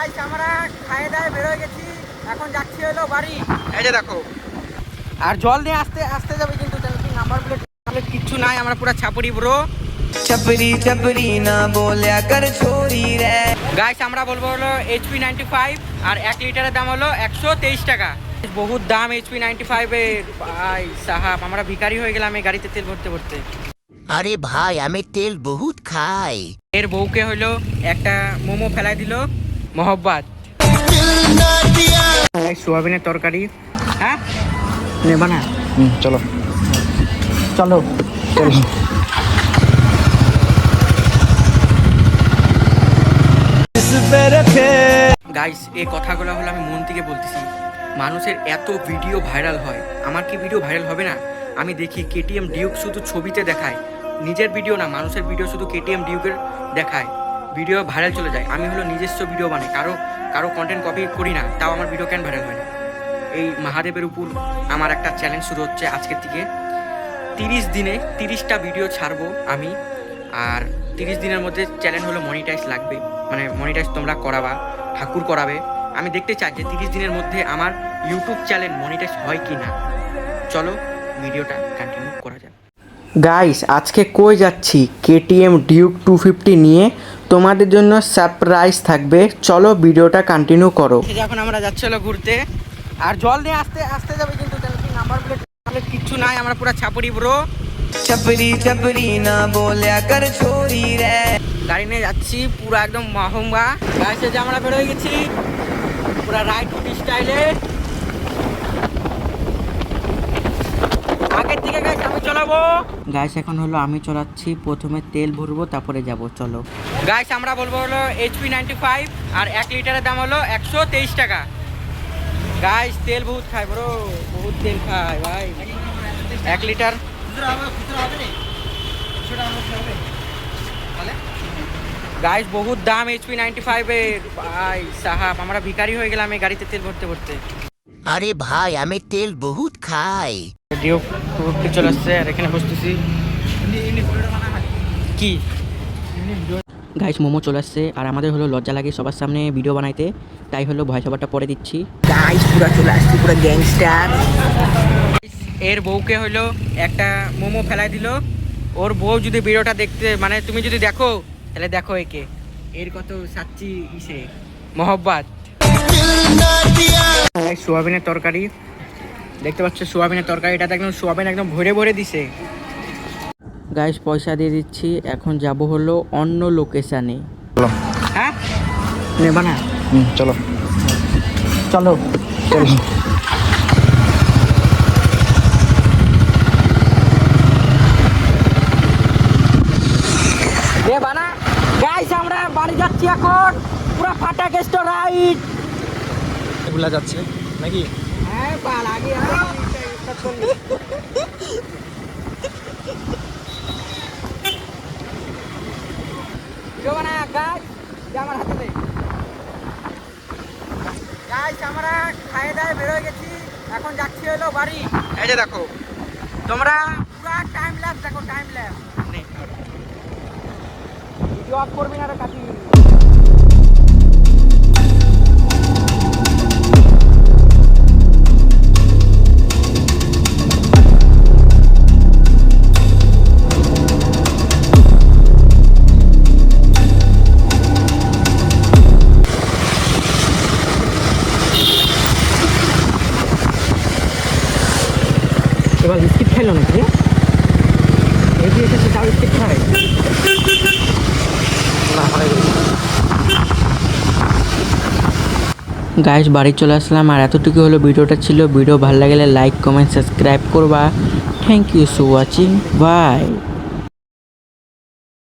আমরা খায়ে দায়ে বেরোয় গেছি, এখন যাচ্ছি হলো বাড়ি। এই যে দেখো, আর জল নিয়ে আসতে আসতে যাবে, কিন্তু নাম্বার প্লেট কিচ্ছু নাই। আমরা পুরো ছাপড়ি ব্রো, छपरी छपरी ना बोलिया कर छोरी रे। গাইস আমরা বলবো হলো HP 95, আর 1 লিটারের দাম হলো 123 টাকা। বহুত দাম HP 95 এর ভাই সাহাব, আমরা ভিখারি হয়ে গেলাম এই গাড়িতে তেল ভরতে ভরতে। আরে ভাই আমি তেল বহুত খাই। এর বউকে হলো একটা মোমো ফেলাই দিল মোহব্বত। সোয়াবিনের তরকারি, হ্যাঁ নেবা না? চলো চলো চলো। গাইস এই কথাগুলো হলো আমি মন থেকে বলতেছি। মানুষের এত ভিডিও ভাইরাল হয়, আমার কি ভিডিও ভাইরাল হবে না? আমি দেখি KTM ডিউক শুধু ছবিতে দেখায়, নিজের ভিডিও না, মানুষের ভিডিও শুধু KTM ডিউকের দেখায়, ভিডিও ভাইরাল চলে যায়। আমি হলো নিজস্ব ভিডিও বানাই, কারো কন্টেন্ট কপি করি না, তাও আমার ভিডিও কেন ভাইরাল হয় না? এই মহাদেবের উপর আমার একটা চ্যালেঞ্জ শুরু হচ্ছে আজকের থেকে। 30 দিনে 30টা ভিডিও ছাড়বো আমি, আর 30 দিনের মধ্যে চ্যালেঞ্জ হলো মনিটাইজ লাগবে, মানে মনিটাইজ তোমরা করাবা, ঠাকুর করাবে। আমি দেখতে চাই যে 30 দিনের মধ্যে আমার ইউটিউব চ্যানেল মনিটাইজ হয় কি না। চলো ভিডিওটা কন্টিনিউ করা যাক। গাইস আজকে কই যাচ্ছি? KTM ডিউক 250 নিয়ে, তোমাদের জন্য সারপ্রাইজ থাকবে। চলো ভিডিওটা কন্টিনিউ করো। এখন আমরা যাচ্ছি হলো ঘুরতে, আর জল নিয়ে আসতে আসতে যাবে, কিন্তু নাম্বার প্লেট কিচ্ছু নাই। আমরা পুরো ছাপড়ি ব্রো, छपरी छपरी ना बोलिया कर छोरी रे। গাড়ি নিয়ে যাচ্ছি পুরো একদম মাহমা। গাইস যে আমরা বেরোয় গেছি পুরো রাইড স্টাইলে, আগের দিকে গাইস আমি চালাবো। গাইস এখন হলো আমি চালাচ্ছি, প্রথমে তেল ভরবো তারপরে যাব। চলো গাইস আমরা বলবো হলো HP 95, আর 1 লিটারের দাম হলো 123 টাকা। গাইস তেল বহুত খায় ব্রো, বহুত তেল খায় ভাই। 1 লিটার গাইস বহুত দাম HP 95 এর ভাই সাহাব, আমরা ভিখারি হয়ে গেলাম এই গাড়িতে তেল ভরতে ভরতে। আরে ভাই আমি তেল বহুত খাই। ডিউক চলে আসছে, আর এখানে বসতেছি। কি গাইস মোমো চলে আসছে, আর আমাদের হলো লজ্জা লাগে সবার সামনে ভিডিও বানাইতে, তাই হলো ভয় সবারটা পরে দিচ্ছি। গাইস পুরো চলে আসছি, পুরো গ্যাংস্টার। এর বউকে হলো একটা মোমো ফেলাই দিল। ওর বউ যদি ভিডিওটা দেখতে, মানে তুমি যদি দেখো, তাহলে দেখো একে, এর কত সাচ্চি ইসে মোহব্বত। সোয়াবিনের তরকারি দেখতে পাচ্ছ, সোয়াবিনের তরকারি, এটা একদম সোয়াবিন একদম ভরে ভরে দিছে। গাইস পয়সা দিয়ে দিচ্ছি, এখন যাব হলো অন্য লোকেশানে। হ্যাঁ নেবা না? চলো চলো চলো। বানা গাইস আমরা বাড়ি যাচ্ছি এখন, পুরো ফাটা গেস্ট রাইড এগুলা যাচ্ছে নাকি? হ্যাঁ বাল আগে আমার হাতে দে। গাইস আমরা খায়ে দায়ে বেরোয় গেছি, এখন যাচ্ছি হলো বাড়ি। এই যে দেখো তোমরা পুরো টাইম ল্যাপস দেখো, টাইম ল্যাপস ভিডিও অফ করবি না রে কাটি। এবার বিস্কিট খাইলো নাকি রে? এগিয়ে এসেছে তাও বিস্কিট খায়। গাইস বাড়ি চলে আসলাম, আর এতটুকু হলো ভিডিওটা ছিল। ভিডিও ভালো লাগলে লাইক কমেন্ট সাবস্ক্রাইব করবা। Thank you for watching, by.